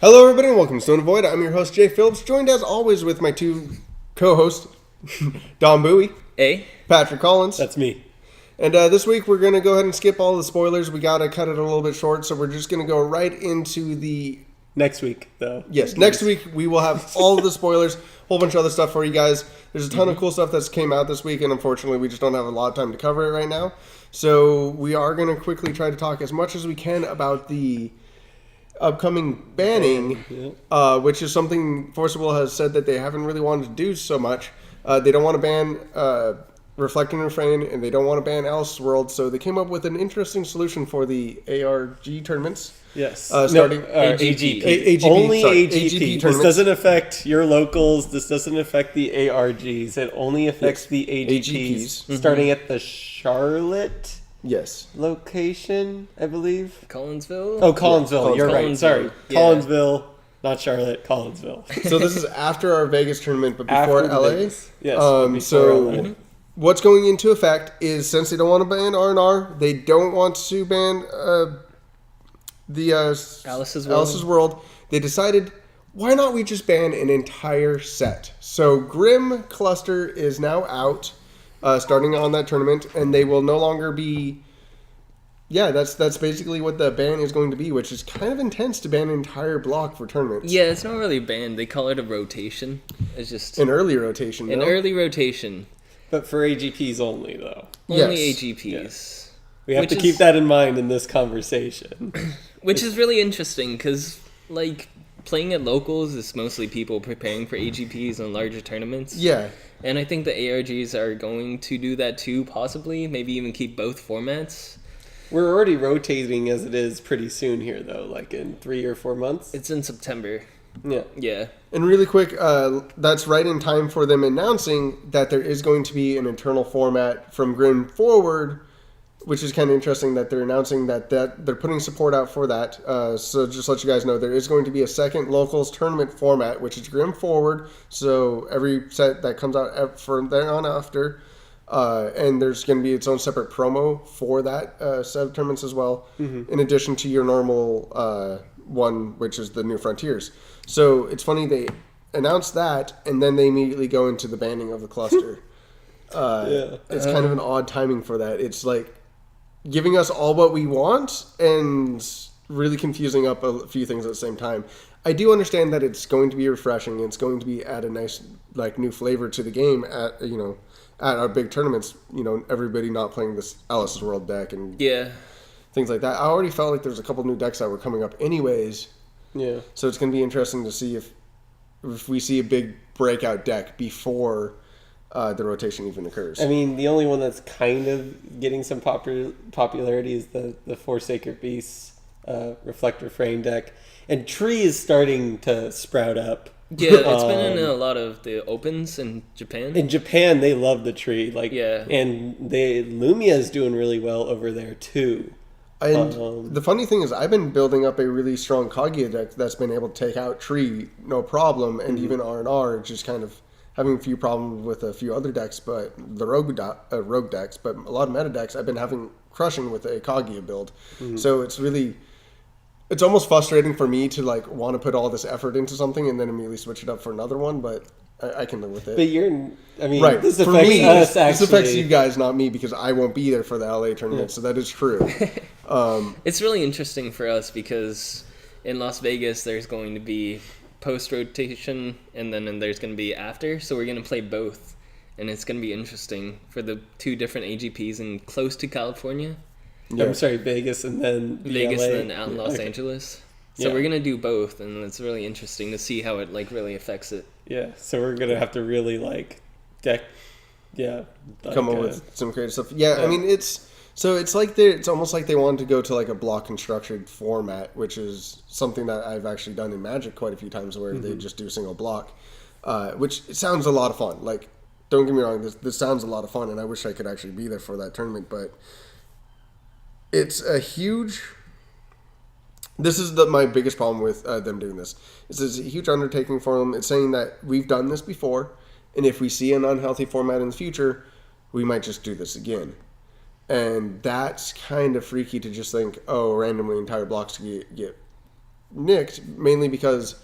Hello, everybody, and welcome to Stone Void. I'm your host, Jay Phillips, joined as always with my two co-hosts, Don Bowie, A. Patrick Collins. That's me. And this week we're going to go ahead and skip all the spoilers. We got to cut it a little bit short, so we're just going to go right into the... Next week, though. Yes, next week we will have all of the spoilers, a whole bunch of other stuff for you guys. There's a ton of cool stuff that's came out this week, and unfortunately we just don't have a lot of time to cover it right now. So we are going to quickly try to talk as much as we can about the upcoming banning, which is something Forcible has said that they haven't really wanted to do so much. They don't want to ban Reflect and Refrain, and they don't want to ban Alice's World, so they came up with an interesting solution for the ARG tournaments. Yes. Starting AGP. AGP. Only Sorry, AGP. This tournaments. doesn't affect your locals. This doesn't affect the ARGs. It only affects the AGPs. Starting at the Charlotte location, I believe. Collinsville? Oh, Collinsville. Yeah, You're right. Collinsville. Sorry. Yeah. Collinsville. Not Charlotte. Collinsville. So this is after our Vegas tournament, but before After LA. Vegas. Yes. before So LA. what's going into effect is, since they don't want to ban R&R, they don't want to ban the Alice's World. They decided, why not we just ban an entire set? So Grim Cluster is now out, starting on that tournament, and they will no longer be... Yeah, that's basically what the ban is going to be, which is kind of intense to ban an entire block for tournaments. Yeah, it's not really banned. They call it a rotation. It's just An early rotation, an no? early rotation. But for AGPs only, though. Only Yes. AGPs. Yes. We have Which to is- keep that in mind in this conversation. Which is really interesting because, like, playing at locals is mostly people preparing for AGPs and larger tournaments. Yeah. And I think the ARGs are going to do that too, possibly. Maybe even keep both formats. We're already rotating as it is pretty soon here, though, like in 3 or 4 months. It's in September. Yeah. Yeah. And really quick, that's right in time for them announcing that there is going to be an internal format from Grim forward, which is kind of interesting that they're announcing that they're putting support out for that. So just to let you guys know, there is going to be a second locals tournament format, which is Grim forward. So every set that comes out from there on after, and there's going to be its own separate promo for that set of tournaments as well, in addition to your normal one, which is the New Frontiers. So it's funny, they announced that, and then they immediately go into the banning of the cluster. It's kind of an odd timing for that. It's like giving us all what we want and really confusing up a few things at the same time. I do understand that it's going to be refreshing. It's going to be add a nice new flavor to the game at our big tournaments. Everybody not playing this Alice's World deck and things like that. I already felt like there's a couple new decks that were coming up anyways. Yeah. So it's going to be interesting to see if we see a big breakout deck before the rotation even occurs. I mean, the only one that's kind of getting some popularity is the Forsaker Beasts Reflect Refrain deck. And Tree is starting to sprout up. Yeah, it's been in a lot of the opens in Japan. In Japan, they love the Tree. Yeah. And Lumia is doing really well over there, too. And the funny thing is, I've been building up a really strong Kaguya deck that's been able to take out Tree no problem, and even R&R, just kind of having a few problems with a few other decks, but the rogue decks, but a lot of meta decks I've been crushing with a Kaguya build. So it's almost frustrating for me to want to put all this effort into something and then immediately switch it up for another one, but I can live with it. But Right. this For affects me, us, this actually. affects you guys, not me, because I won't be there for the LA tournament, so that is true. It's really interesting for us because in Las Vegas there's going to be post-rotation and then there's going to be after, so we're going to play both. And it's going to be interesting for the two different AGPs and close to California. Yeah. I'm sorry, Vegas and then Vegas LA. and then out in Los Angeles. So we're going to do both, and it's really interesting to see how it really affects it. Yeah, so we're going to have to really Come up with some creative stuff. Yeah, I mean, it's almost like they wanted to go to a block constructed format, which is something that I've actually done in Magic quite a few times, where they just do single block, which it sounds a lot of fun. Don't get me wrong, this sounds a lot of fun, and I wish I could actually be there for that tournament, but it's a huge... This is my biggest problem with them doing this. It's a huge undertaking for them. It's saying that we've done this before, and if we see an unhealthy format in the future, we might just do this again. And that's kind of freaky to just think, randomly entire blocks get nicked, mainly because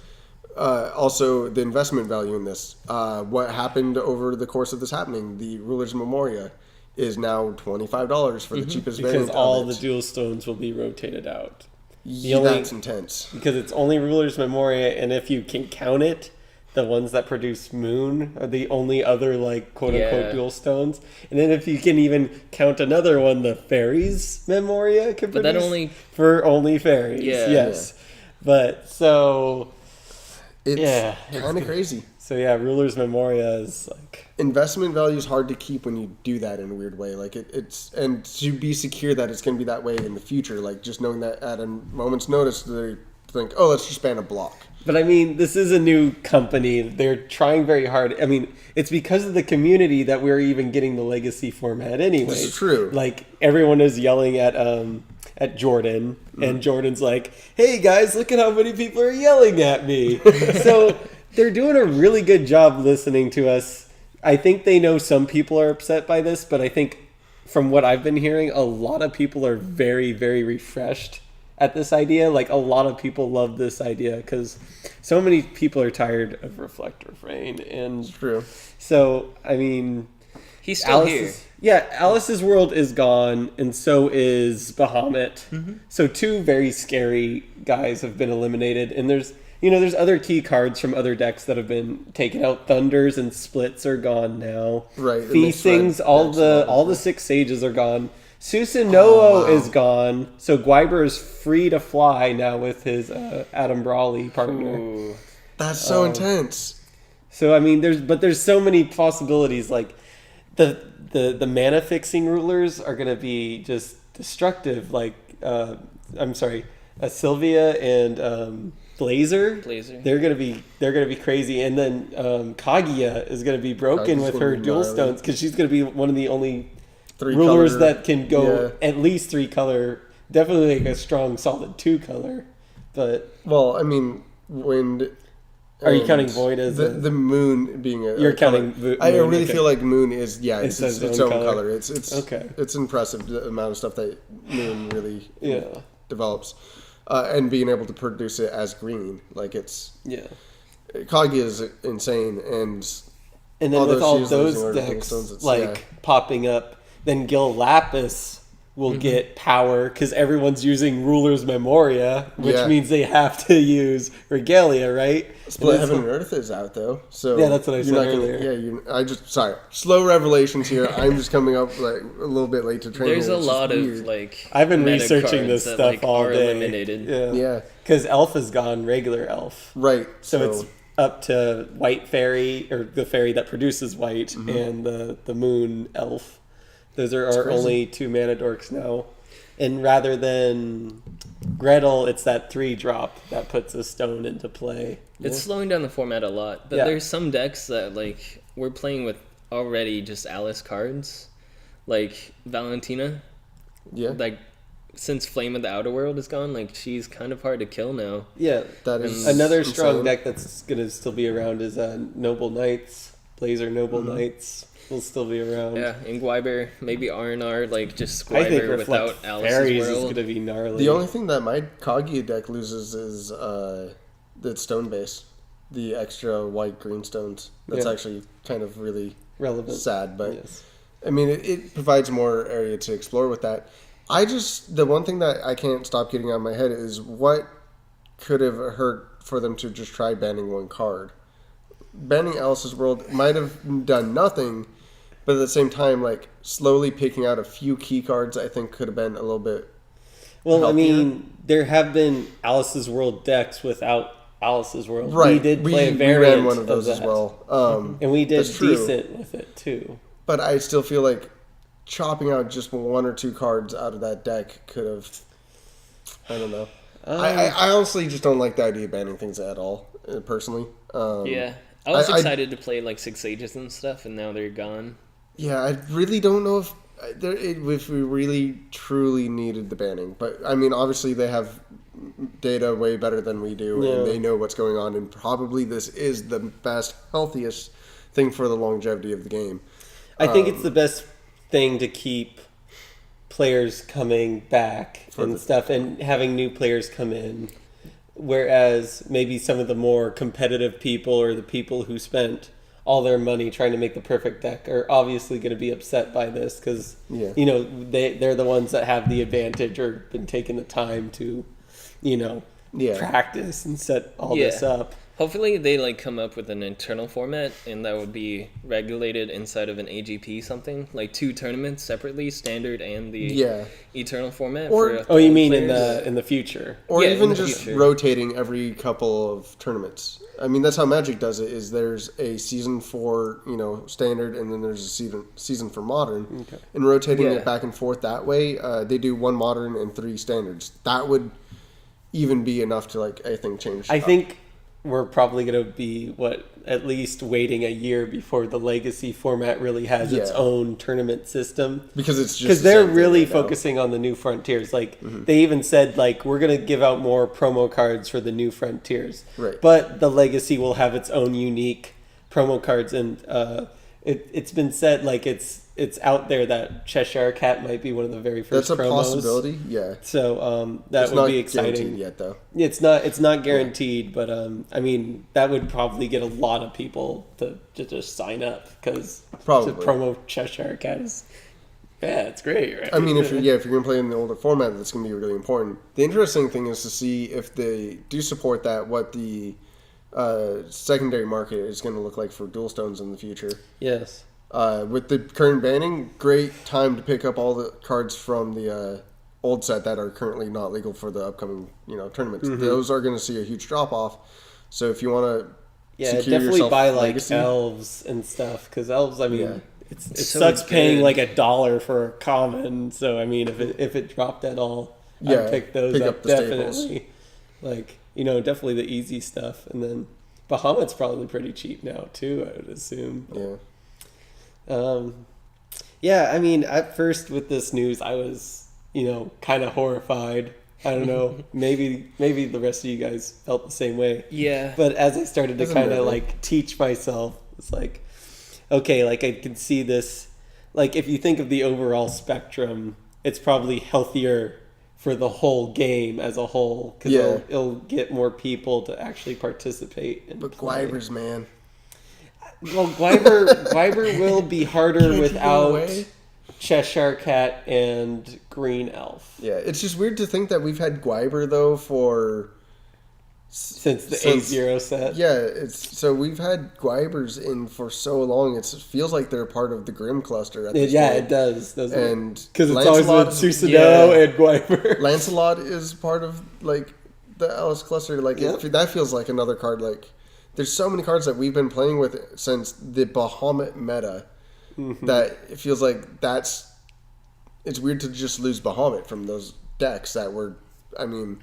also the investment value in this. What happened over the course of this happening? The Ruler's Memoria is now $25 for the cheapest variant. Because all the dual stones will be rotated out. That's intense. Because it's only Ruler's Memoria, and if you can count it, the ones that produce Moon are the only other, like, quote-unquote dual stones. And then if you can even count another one, the Fairies Memoria can produce. But that only... For only Fairies, yes. Yeah. But, so... It's kind of crazy. So, yeah, Ruler's Memoria is, like... Investment value is hard to keep when you do that in a weird way. Like, it's... And to be secure that it's going to be that way in the future, like, just knowing that at a moment's notice, they think, oh, let's just ban a block. But I mean, this is a new company. They're trying very hard. I mean, it's because of the community that we're even getting the legacy format anyway. This is true. Like, everyone is yelling at Jordan, and Jordan's like, hey guys, look at how many people are yelling at me. So they're doing a really good job listening to us. I think they know some people are upset by this, but I think from what I've been hearing, a lot of people are very, very refreshed at this idea. Like, a lot of people love this idea because so many people are tired of Reflect Refrain. And it's true. So, I mean, he's still here. Yeah, Alice's World is gone, and so is Bahamut. So 2 very scary guys have been eliminated, and there's other key cards from other decks that have been taken out. Thunders and Splits are gone now. Right. Feastings, all the 6 Sages are gone. Susanoo is gone, so Gwyber is free to fly now with his Adam Brawley partner. Ooh. That's so intense. So I mean, there's so many possibilities. Like the mana fixing rulers are gonna be just destructive. Like Sylvia and Blazer. They're gonna be crazy, and then Kaguya is gonna be broken with her dual stones because she's gonna be one of the only rulers that can go at least 3 color, definitely like a strong solid 2 color. But well, I mean, wind. Are you counting Void as the moon being a? You're counting. Moon, I really feel like Moon is it's its own color. It's okay. It's impressive the amount of stuff that Moon really develops, and being able to produce it as green, like it's Kaguya is insane, and then with all those decks popping up. Then Gil Lapis will get power because everyone's using Ruler's Memoria, which means they have to use Regalia, right? Split Heaven and Earth is out though, so that's what I said earlier. Slow revelations here. I'm just coming up like a little bit late to training. There's a lot of like I've been researching this stuff all day. Eliminated. Yeah, because Elf is gone, regular Elf, right? So it's up to White Fairy or the fairy that produces white and the Moon Elf. Those are our only 2 mana dorks now. And rather than Gretel, it's that 3-drop that puts a stone into play. It's slowing down the format a lot. But there's some decks that like we're playing with already just Alice cards. Like Valentina. Yeah. Like since Flame of the Outer World is gone, like she's kind of hard to kill now. Yeah. That is another strong deck that's gonna still be around is Noble Knights. Blazer Noble Knights will still be around. Yeah, and Gwyber, maybe Arnar, like just Gwyber without Alice's Fairies World. is going to be gnarly. The only thing that my Kaguya deck loses is the stone base, the extra white-green stones. That's actually kind of really relevant, sad, but I mean, it provides more area to explore with that. The one thing that I can't stop getting out of my head is what could have hurt for them to just try banning 1 card. Banning Alice's World might have done nothing, but at the same time, like slowly picking out a few key cards, I think could have been a little bit. Well, healthier. I mean, there have been Alice's World decks without Alice's World. Right, we did play a variant. We ran one of those as well, and we did decent with it too. But I still feel like chopping out just 1 or 2 cards out of that deck could have. I don't know. I honestly just don't like the idea of banning things at all, personally. I was excited to play like 6 Sages and stuff, and now they're gone. Yeah, I really don't know if we really truly needed the banning. But I mean, obviously they have data way better than we do, and they know what's going on. And probably this is the best, healthiest thing for the longevity of the game. I think it's the best thing to keep players coming back and stuff, and having new players come in. Whereas maybe some of the more competitive people or the people who spent all their money trying to make the perfect deck are obviously going to be upset by this because, Yeah. they're the ones that have the advantage or been taking the time to, Yeah. practice and set all this up. Hopefully they like come up with an internal format and that would be regulated inside of an AGP something like 2 tournaments separately, standard and the eternal format. Or- for You mean players. in the future? Or Yeah, in even the just future. rotating every couple of tournaments. I mean, that's how Magic does it. Is there's a season for standard, and then there's a season for modern, and rotating Yeah. it back and forth that way. They do 1 modern and 3 standards. That would even be enough to I think change. I think we're probably going to be at least waiting a year before the legacy format really has its Yeah. own tournament system. because it's just Because the they're same thing really right now. focusing on the new frontiers. They even said we're going to give out more promo cards for the new frontiers. Right. But the legacy will have its own unique promo cards, and it's been said it's out there that Cheshire Cat might be one of the very first. That's a promos. possibility. Yeah, So that it's would not be exciting. guaranteed yet, though. It's not guaranteed, but I mean that would probably get a lot of people to just sign up because to Probably. promo Cheshire Cat is it's great, right? I mean, if you're gonna play in the older format, that's gonna be really important. The interesting thing is to see if they do support that, what the secondary market is going to look like for dual stones in the future. Yes. With the current banning, great time to pick up all the cards from the old set that are currently not legal for the upcoming tournaments. Mm-hmm. Those are going to see a huge drop off. So if you want to definitely yourself buy legacy, elves and stuff because elves. I mean, Yeah. it So sucks paying good. $1 for a common. So I mean, if it dropped at all, Yeah, I'd pick those pick up, up the staples. definitely. Definitely the easy stuff, and then Bahamut's probably pretty cheap now too. I would assume. yeah. I mean, at first with this news, I was, kind of horrified. I don't know. maybe the rest of you guys felt the same way. Yeah. But as I started to Doesn't kind of matter. teach myself, it's okay, I can see this. If you think of the overall spectrum, it's probably healthier for the whole game as a whole because Yeah. it'll get more people to actually participate. And But play. Gwybers, man. Well, Gwyber will be harder Can't you go without away? Cheshire Cat and Green Elf Yeah, it's just weird to think that we've had Gwyber though for since the Since- A0 set. Yeah, we've had Gwybers in for so long. It feels like they're part of the Grim cluster at this point. It does, doesn't it? And Because it's always Lancelot with is- Susanoo and Gwyber. Lancelot is part of the Alice cluster. That feels like another card. There's so many cards that we've been playing with since the Bahamut meta that it feels like it's weird to just lose Bahamut from those decks that were. I mean,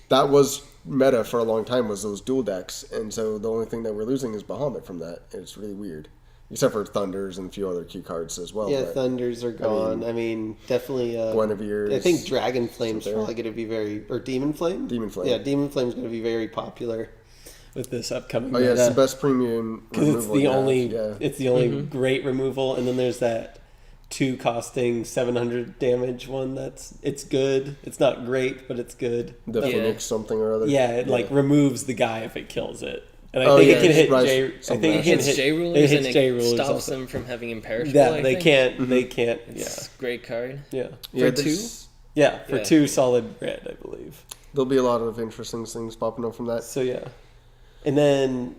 that was meta for a long time, was those dual decks, and so the only thing that we're losing is Bahamut from that. It's really weird, except for Thunders and a few other key cards as well. Yeah, but Thunders are gone. I mean, definitely. Guinevere. I think Dragon Flame's there. probably going to be or Demon Flame. Demon Flame. Yeah, Demon Flame's going to be very popular with this upcoming. Oh yeah, it's meta. the best premium Because it's removal the you have. only Yeah. it's the only great removal, and then there's that 2 costing 700 damage one. It's good. It's not great, but it's good. The Yeah. Phoenix something or other. Yeah, it removes the guy if it kills it, and I Oh, think yeah, it can hit Rise- J. I something think like it It can hits hit J rulers It hits and J it rulers stops also. them from having imperishable. Yeah, I they think. can't. They can't. It's a great card. Yeah. Yeah, For 2? there's- Yeah, for Yeah. 2 solid red, I believe. There'll be a lot of interesting things popping up from that. So yeah, and then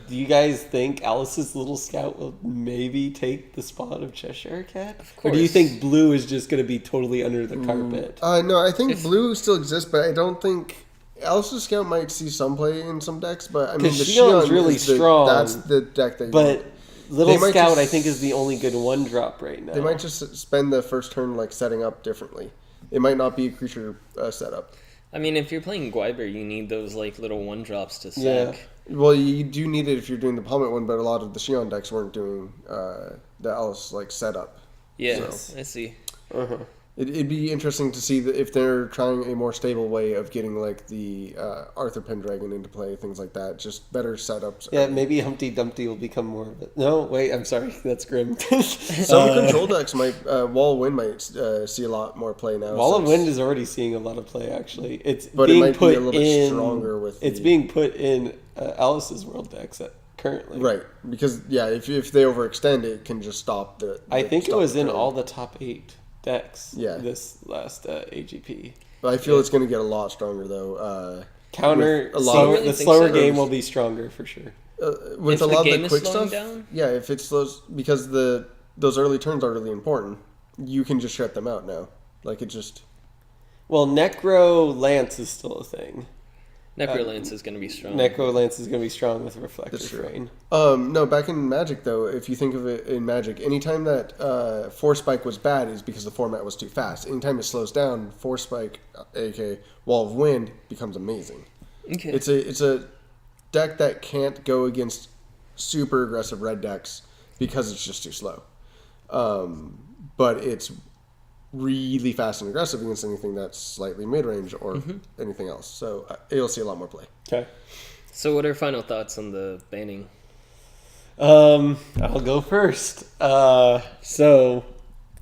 do you guys think Alice's Little Scout will maybe take the spot of Cheshire Cat, or do you course. think Blue is just going to be totally under the carpet? No, I think blue still exists, but I don't think Alice's Scout might see some play in some decks. But I mean, 'Cause the Shion's Shion really is the- strong, That's the deck that. But Little They might Scout, just- I think, is the only good 1-drop right now. they might just spend the first turn setting up differently. It might not be a creature setup. I mean, if you're playing Gwyber, you need those little 1-drops to sack. Yeah. Well, you do need it if you're doing the Palmet one, but a lot of the Shion decks weren't doing the Alice setup. Yeah, So. I see. Uh-huh. It'd be interesting to see if they're trying a more stable way of getting like the Arthur Pendragon into play, things like that. Just better setups. Yeah, maybe Humpty Dumpty will become more of it. No, wait, I'm sorry, that's grim. Some control decks might Wall of Wind might see a lot more play now. Wall of Wind is already seeing a lot of play. Actually, but being it might put be a little in. bit stronger with. It's being put in Alice's World decks currently. Right, because if they overextend, it can just stop the. I think it was in all the top 8 decks. Yeah. This last AGP. But I feel it's going to get a lot stronger though. Counter a lot slower, of- the slower so? game will be stronger for sure. With If a the lot of game the is quick slowing stuff, down? yeah. If it's because those early turns are really important. You can just shut them out now. Like it just. Well, Necro Lance is still a thing. Necrolance is going to be strong. Necro Lance is going to be strong with Reflector That's true. Frame. No, back in Magic though, if you think of it in Magic, anytime that Force Spike was bad is because the format was too fast. Anytime it slows down, Force Spike, aka Wall of Wind, becomes amazing. Okay. It's a deck that can't go against super aggressive red decks because it's just too slow. But it's really fast and aggressive against anything that's slightly mid-range or anything else. So you'll see a lot more play. Okay. So what are final thoughts on the banning? I'll go first. So,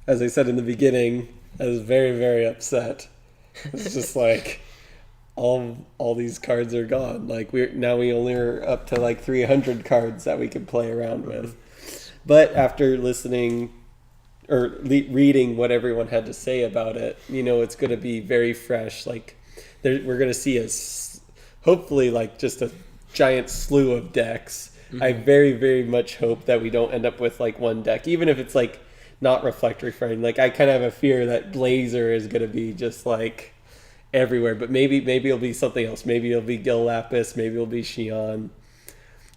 as I said in the beginning, I was very, very upset. It's just like all these cards are gone. Like we only are up to like 300 cards that we can play around with. But after listening or reading what everyone had to say about it, it's going to be very fresh. Like we're going to see hopefully like just a giant slew of decks. Mm-hmm. I very, very much hope that we don't end up with like one deck, even if it's like not Reflector Frame. Like I kind of have a fear that Blazer is going to be just like everywhere, but maybe it'll be something else. Maybe it'll be Gil Lapis. Maybe it'll be Xion.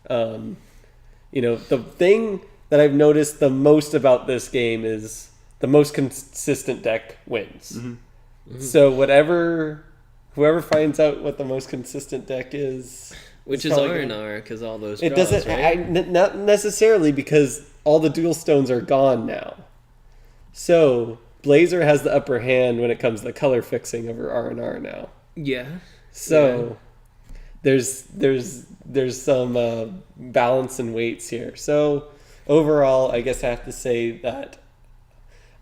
The thing that I've noticed the most about this game is the most consistent deck wins. Mm-hmm. Mm-hmm. So whoever finds out what the most consistent deck is, which is R&R, because all those draws, it doesn't. right? Not necessarily, because all the dual stones are gone now. So Blazer has the upper hand when it comes to color fixing over R&R now. Yeah. So there's some balance and weights here. So overall, I guess I have to say that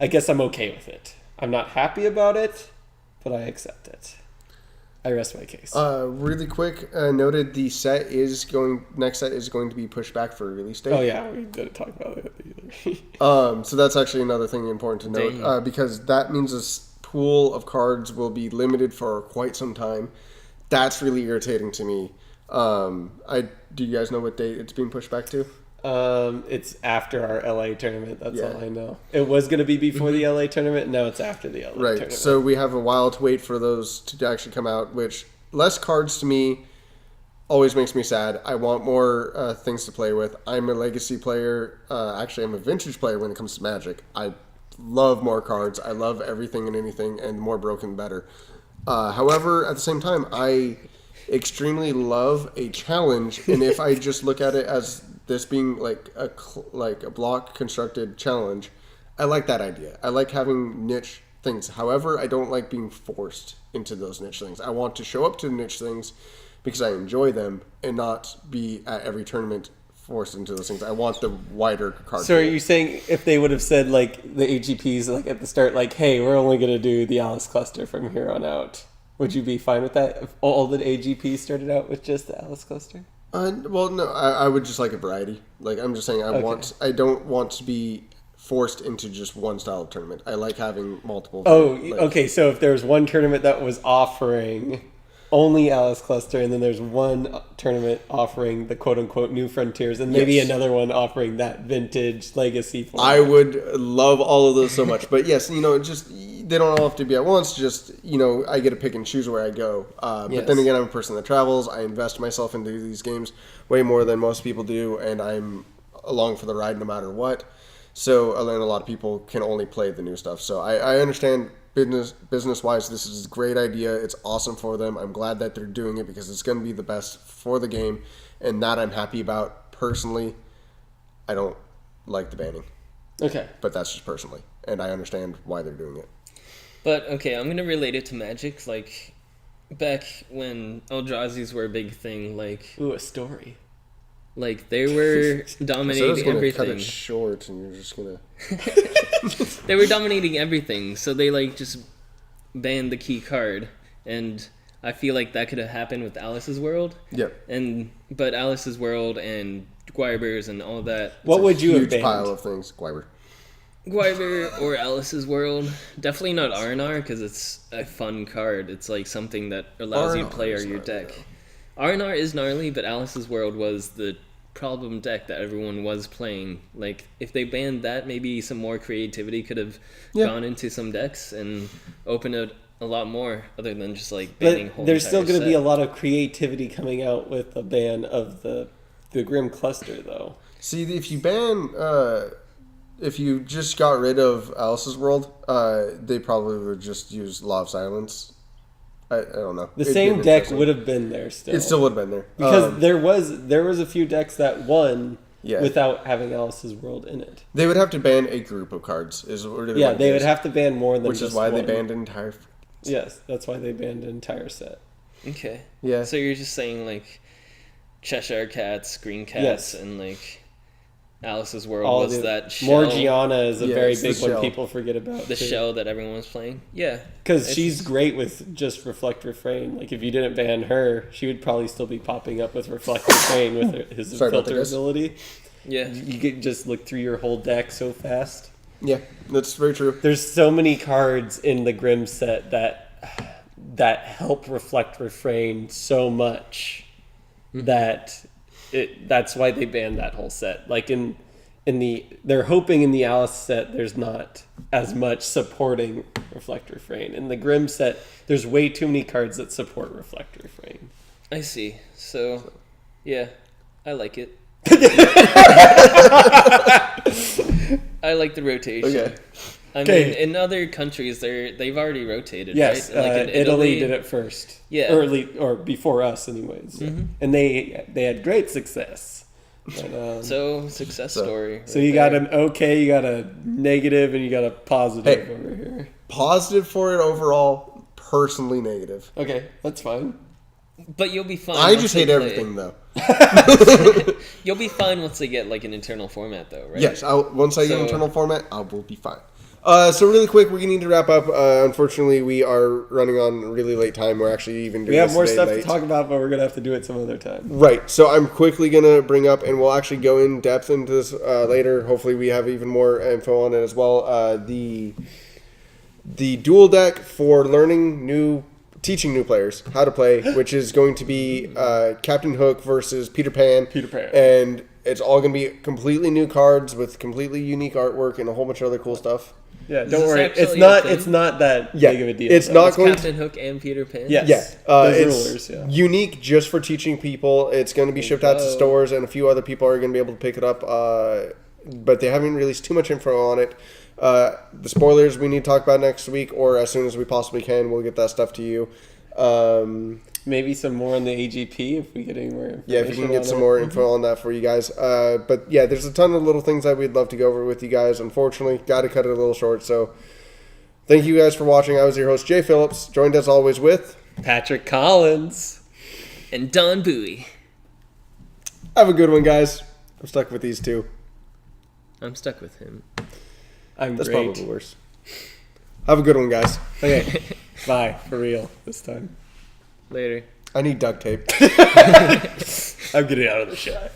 I guess I'm okay with it. I'm not happy about it, but I accept it. I rest my case. Really quick, noted the next set is going to be pushed back for a release date. Oh yeah, we didn't talk about it either. So that's actually another thing important to note, because that means this pool of cards will be limited for quite some time. That's really irritating to me. Do you guys know what date it's being pushed back to? It's after our LA tournament. That's all I know. It was going to be before the LA tournament. Now it's after the LA tournament. Right. So we have a while to wait for those to actually come out, which less cards to me always makes me sad. I want more things to play with. I'm a legacy player. Actually, I'm a vintage player when it comes to Magic. I love more cards. I love everything and anything, and the more broken, the better. However, at the same time, I extremely love a challenge, and if I just look at it as this being like a block constructed challenge, I like that idea. I like having niche things. However, I don't like being forced into those niche things. I want to show up to niche things because I enjoy them and not be at every tournament forced into those things. I want the wider card. So are you saying if they would have said like the AGPs like at the start, like, hey, we're only going to do the Alice cluster from here on out, would you be fine with that if all the AGPs started out with just the Alice cluster? Well, no, I would just like a variety. Like I'm just saying, I don't want to be forced into just one style of tournament. I like having multiple. Okay. So if there was one tournament that was offering only Alice cluster, and then there's one tournament offering the quote unquote new frontiers, and maybe another one offering that vintage legacy format. I would love all of those so much. But yes, just they don't all have to be at once. Just I get to pick and choose where I go. But then again, I'm a person that travels. I invest myself into these games way more than most people do, and I'm along for the ride no matter what. So I learn a lot of people can only play the new stuff. So I understand business wise, this is a great idea. It's awesome for them. I'm glad that they're doing it because it's going to be the best for the game, and that I'm happy about. Personally, I don't like the banning. Okay. But that's just personally, and I understand why they're doing it. But okay, I'm gonna relate it to Magic. Like back when Eldrazi's were a big thing, Ooh, a story. like they were So I was dominating gonna cut everything. it short, and you're just gonna. They were dominating everything, so they like just banned the key card, and I feel like that could have happened with Alice's World. Yep. But Alice's World and Guibers and all that. What would you have Huge banned? pile of things. Guiber. Guiber or Alice's World. Definitely not R&R because it's a fun card. It's like something that allows you to play R&R is your gnarly, deck. though. R&R is gnarly, but Alice's World was the problem deck that everyone was playing. Like, if they banned that, maybe some more creativity could have gone into some decks and opened it a lot more, other than just like banning whole But there's still entire going to be a set. lot of creativity coming out with a ban of the Grim Cluster, though. See, if you ban, if you just got rid of Alice's World, they probably would just use Law of Silence. I don't know. The It'd same been deck interesting. would have been there still. It still would have been there because there was a few decks that won Yeah. without having Alice's World in it. they would have to ban a group of cards. Is really Yeah, what it they would is, have to ban more than which just is why they one. banned an entire. Yes, that's why they banned an entire set. Okay. Yeah. So you're just saying like Cheshire Cats, Green Cats, Yes. and like Alice's World All was the- that shell, Morgiana is a Yeah, very it's the big one shell. people forget about. the shell that everyone was playing. Yeah. Because It's she's just- great with just Reflect Refrain. Like, if you didn't ban her, she would probably still be popping up with Reflect Refrain with his Sorry about that, filter guys. ability. Yeah. You could just look through your whole deck so fast. Yeah, that's very true. There's so many cards in the Grim set that help Reflect Refrain so much that that's why they banned that whole set. Like they're hoping in the Alice set there's not as much supporting Reflect Refrain. In the Grim set, there's way too many cards that support Reflect Refrain. I see. So, yeah, I like it. I like the rotation. Okay. I Okay. mean, in other countries, they've already rotated, Yes, right? Like in Italy did it first. Yeah. or before us, anyways. Yeah. And they had great success. But, So, success story. So right you got there. an okay, you got a negative, and you got a positive Hey. over here. Positive for it overall. Personally negative. Okay, that's fine. But you'll be fine. I once just they hate play. everything though. You'll be fine once they get like an internal format, though, right? Yes, once I get So- internal format, I will be fine. So really quick, we need to wrap up. Unfortunately, we are running on really late time. We're actually even doing We have this more today stuff late. to talk about, but we're gonna have to do it some other time. Right. So I'm quickly gonna bring up, and we'll actually go in depth into this later. Hopefully, we have even more info on it as well. The dual deck for teaching new players how to play, which is going to be Captain Hook versus Peter Pan. Peter Pan. And it's all going to be completely new cards with completely unique artwork and a whole bunch of other cool stuff. Yeah, Is don't this worry. actually It's a not. thing? It's not that Yeah, big of a deal. it's though. not It's going Captain Hook and Peter Pan. Yes. Yeah, Those it's rulers, yeah. unique just for teaching people. It's going to be shipped out to Whoa. stores, and a few other people are going to be able to pick it up. But they haven't released too much info on it. The spoilers we need to talk about next week, or as soon as we possibly can, we'll get that stuff to you. Maybe some more on the AGP if we get any more information. Yeah, if you can get on some it. more info on that for you guys. But yeah, there's a ton of little things that we'd love to go over with you guys. Unfortunately, got to cut it a little short. So thank you guys for watching. I was your host, Jay Phillips, joined as always with... Patrick Collins. And Don Bowie. Have a good one, guys. I'm stuck with these two. I'm stuck with him. I'm That's great. probably worse. Have a good one, guys. Okay, bye for real this time. Later. I need duct tape. I'm getting out of the shot.